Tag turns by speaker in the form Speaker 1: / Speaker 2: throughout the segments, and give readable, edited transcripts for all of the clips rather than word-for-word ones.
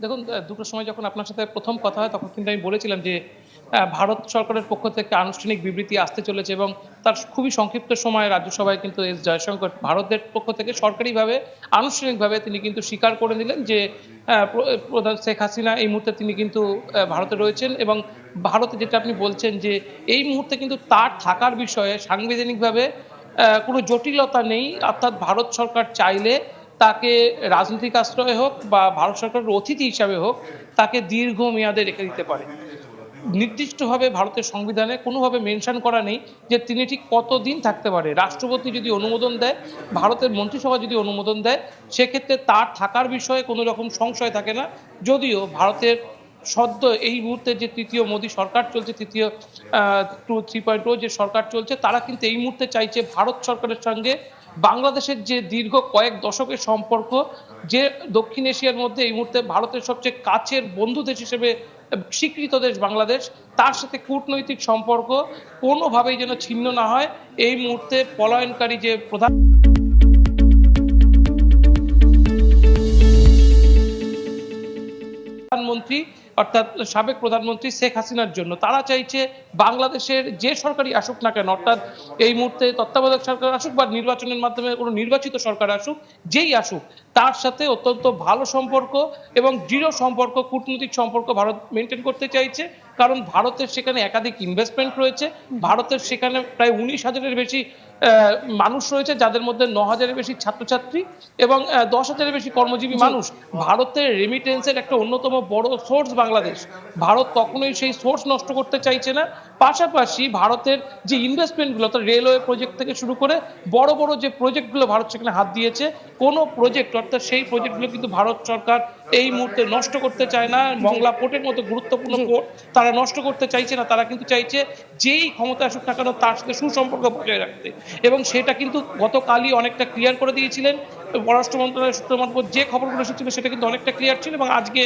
Speaker 1: দেখুন, দুটোর সময় যখন আপনার সাথে প্রথম কথা হয় তখন কিন্তু আমি বলেছিলাম যে ভারত সরকারের পক্ষ থেকে আনুষ্ঠানিক বিবৃতি আসতে চলেছে এবং তার খুবই সংক্ষিপ্ত সময়ে রাজ্যসভায় কিন্তু এস জয়শঙ্কর ভারতের পক্ষ থেকে সরকারিভাবে আনুষ্ঠানিকভাবে তিনি কিন্তু স্বীকার করে নিলেন যে প্রধান শেখ হাসিনা এই মুহূর্তে তিনি কিন্তু ভারতে রয়েছেন এবং ভারতে যেটা আপনি বলছেন যে এই মুহূর্তে কিন্তু তার থাকার বিষয়ে সাংবিধানিকভাবে কোনো জটিলতা নেই। অর্থাৎ ভারত সরকার চাইলে তাকে রাজনৈতিক আশ্রয় হোক বা ভারত সরকারের অতিথি হিসাবে হোক তাকে দীর্ঘমেয়াদে রেখে দিতে পারে। নির্দিষ্টভাবে ভারতের সংবিধানে কোনোভাবে মেনশন করা নেই যে তিনি ঠিক কতদিন থাকতে পারে। রাষ্ট্রপতি যদি অনুমোদন দেয়, ভারতের মন্ত্রিসভা যদি অনুমোদন দেয়, সেক্ষেত্রে তার থাকার বিষয়ে কোনো রকম সংশয় থাকে না। যদিও ভারতের সদ্য এই মুহূর্তে যে তৃতীয় মোদী সরকার চলছে, তৃতীয় 3.0 যে সরকার চলছে, তারা কিন্তু এই মুহূর্তে চাইছে ভারত সরকারের সঙ্গে বাংলাদেশের যে দীর্ঘ কয়েক দশকের সম্পর্ক, যে দক্ষিণ এশিয়ার মধ্যে এই মুহূর্তে ভারতের সবচেয়ে কাছের বন্ধু দেশ হিসেবে স্বীকৃত দেশ বাংলাদেশ, তার সাথে কূটনৈতিক সম্পর্ক কোনোভাবেই যেন ছিন্ন না হয়। এই মুহূর্তে পলায়নকারী যে প্রধানমন্ত্রী অর্থাৎ সাবেক প্রধানমন্ত্রী শেখ হাসিনার জন্য তারা চাইছে বাংলাদেশের যে সরকারই আসুক না কেন, অর্থাৎ এই মুহূর্তে তত্ত্বাবধায়ক সরকার আসুক বা নির্বাচনের মাধ্যমে কোনো নির্বাচিত সরকার আসুক, যেই আসুক তার সাথে অত্যন্ত ভালো সম্পর্ক এবং দৃঢ় সম্পর্ক, কূটনৈতিক সম্পর্ক ভারত মেনটেন করতে চাইছে। কারণ ভারতের সেখানে একাধিক ইনভেস্টমেন্ট রয়েছে, ভারতের সেখানে প্রায় 19,000-এর বেশি মানুষ রয়েছে, যাদের মধ্যে 9,000-এর বেশি ছাত্রছাত্রী এবং 10,000-এর বেশি কর্মজীবী মানুষ। ভারতের রেমিটেন্সের একটা অন্যতম বড় সোর্স বাংলাদেশ। ভারত কখনোই সেই সোর্স নষ্ট করতে চাইছে না। পাশাপাশি ভারতের যে ইনভেস্টমেন্টগুলো, অর্থাৎ রেলওয়ে প্রজেক্ট থেকে শুরু করে বড় বড় যে প্রজেক্টগুলো ভারত সেখানে হাত দিয়েছে, কোনো প্রজেক্ট অর্থাৎ সেই প্রজেক্টগুলো কিন্তু ভারত সরকার এই মুহূর্তে নষ্ট করতে চায় না। মংলা পোর্টের মতো গুরুত্বপূর্ণ পোর্ট তারা নষ্ট করতে চাইছে না। তারা কিন্তু চাইছে যেই ক্ষমতা আসুক না কেন তার সাথে সুসম্পর্ক বজায় রাখতে, এবং সেটা কিন্তু গতকালই অনেকটা ক্লিয়ার করে দিয়েছিলেন পররাষ্ট্র মন্ত্রণালয়ের সূত্র মারফত। যে খবরগুলো এসেছিল সেটা কিন্তু অনেকটা ক্লিয়ার ছিল এবং আজকে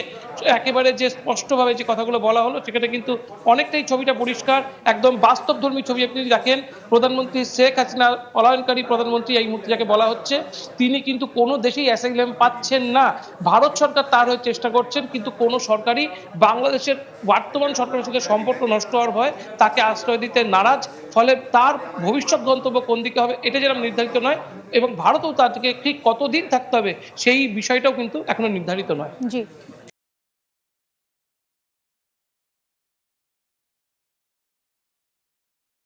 Speaker 1: একেবারে যে স্পষ্টভাবে যে কথাগুলো বলা হলো সেখানে কিন্তু অনেকটাই ছবিটা পরিষ্কার, একদম বাস্তবধর্মী ছবি। আপনি দেখেন, প্রধানমন্ত্রী শেখ হাসিনা, পলায়নকারী প্রধানমন্ত্রী এই মুহূর্তে যাকে বলা হচ্ছে, তিনি কিন্তু কোনো দেশেই অ্যাসাইলাম পাচ্ছেন না। ভারত সরকার তার হয়ে চেষ্টা করছেন, কিন্তু কোনো সরকারই বাংলাদেশের বর্তমান সরকারের সাথে সম্পর্ক নষ্ট হওয়ার ভয় তাকে আশ্রয় দিতে নারাজ। ফলে তার ভবিষ্যৎ গন্তব্য কোন দিকে হবে এটা যেরকম নির্ধারিত নয়, এবং ভারতও তার থেকে ঠিক কতদিন থাকতে হবে সেই বিষয়টাও কিন্তু এখনো নির্ধারিত নয়।
Speaker 2: জি।